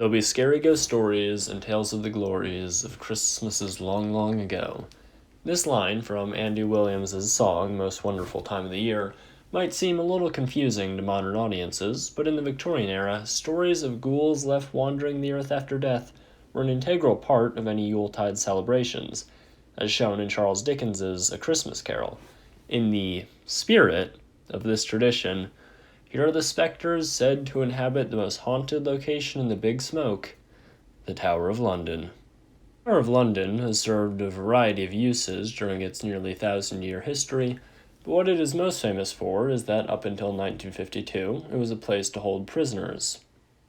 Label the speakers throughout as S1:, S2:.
S1: There'll be scary ghost stories and tales of the glories of Christmases long, long ago. This line from Andy Williams' song, Most Wonderful Time of the Year, might seem a little confusing to modern audiences, but in the Victorian era, stories of ghouls left wandering the earth after death were an integral part of any Yuletide celebrations, as shown in Charles Dickens's A Christmas Carol. In the spirit of this tradition, here are the spectres said to inhabit the most haunted location in the Big Smoke, the Tower of London. The Tower of London has served a variety of uses during its nearly 1,000-year history, but what it is most famous for is that up until 1952, it was a place to hold prisoners,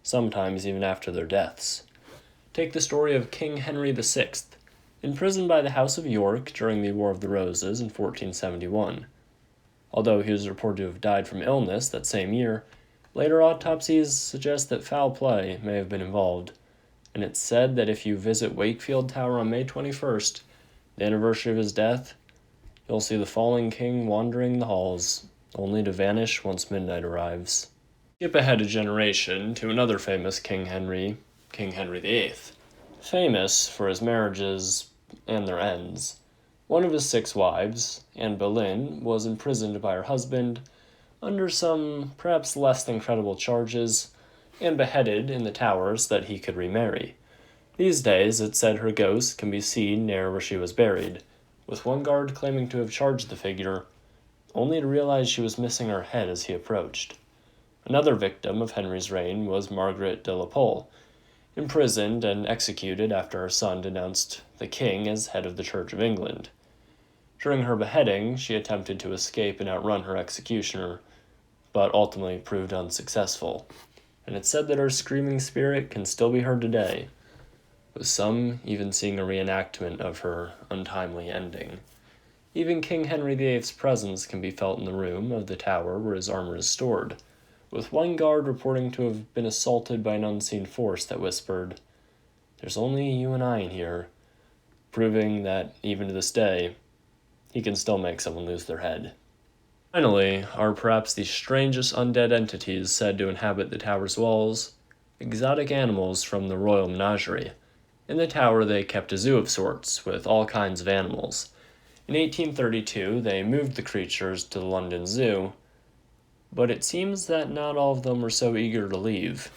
S1: sometimes even after their deaths. Take the story of King Henry VI, imprisoned by the House of York during the War of the Roses in 1471. Although he was reported to have died from illness that same year, later autopsies suggest that foul play may have been involved, and it's said that if you visit Wakefield Tower on May 21st, the anniversary of his death, you'll see the fallen king wandering the halls, only to vanish once midnight arrives. Skip ahead a generation to another famous King Henry VIII, famous for his marriages and their ends. One of his 6 wives, Anne Boleyn, was imprisoned by her husband under some perhaps less than credible charges and beheaded in the Tower so that he could remarry. These days, it's said her ghost can be seen near where she was buried, with one guard claiming to have charged the figure, only to realize she was missing her head as he approached. Another victim of Henry's reign was Margaret De La Pole, imprisoned and executed after her son denounced the king as head of the Church of England. During her beheading, she attempted to escape and outrun her executioner, but ultimately proved unsuccessful, and it's said that her screaming spirit can still be heard today, with some even seeing a reenactment of her untimely ending. Even King Henry VIII's presence can be felt in the room of the tower where his armor is stored, with one guard reporting to have been assaulted by an unseen force that whispered, "There's only you and I in here," proving that, even to this day, he can still make someone lose their head. Finally, are perhaps the strangest undead entities said to inhabit the tower's walls, exotic animals from the royal menagerie. In the tower they kept a zoo of sorts, with all kinds of animals. In 1832 they moved the creatures to the London Zoo, but it seems that not all of them were so eager to leave.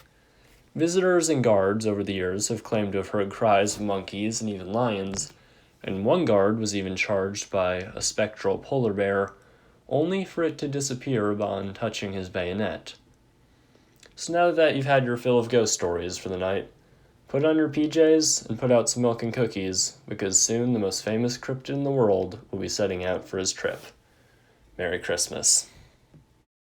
S1: Visitors and guards over the years have claimed to have heard cries of monkeys and even lions, and one guard was even charged by a spectral polar bear, only for it to disappear upon touching his bayonet. So now that you've had your fill of ghost stories for the night, put on your PJs and put out some milk and cookies, because soon the most famous cryptid in the world will be setting out for his trip. Merry Christmas.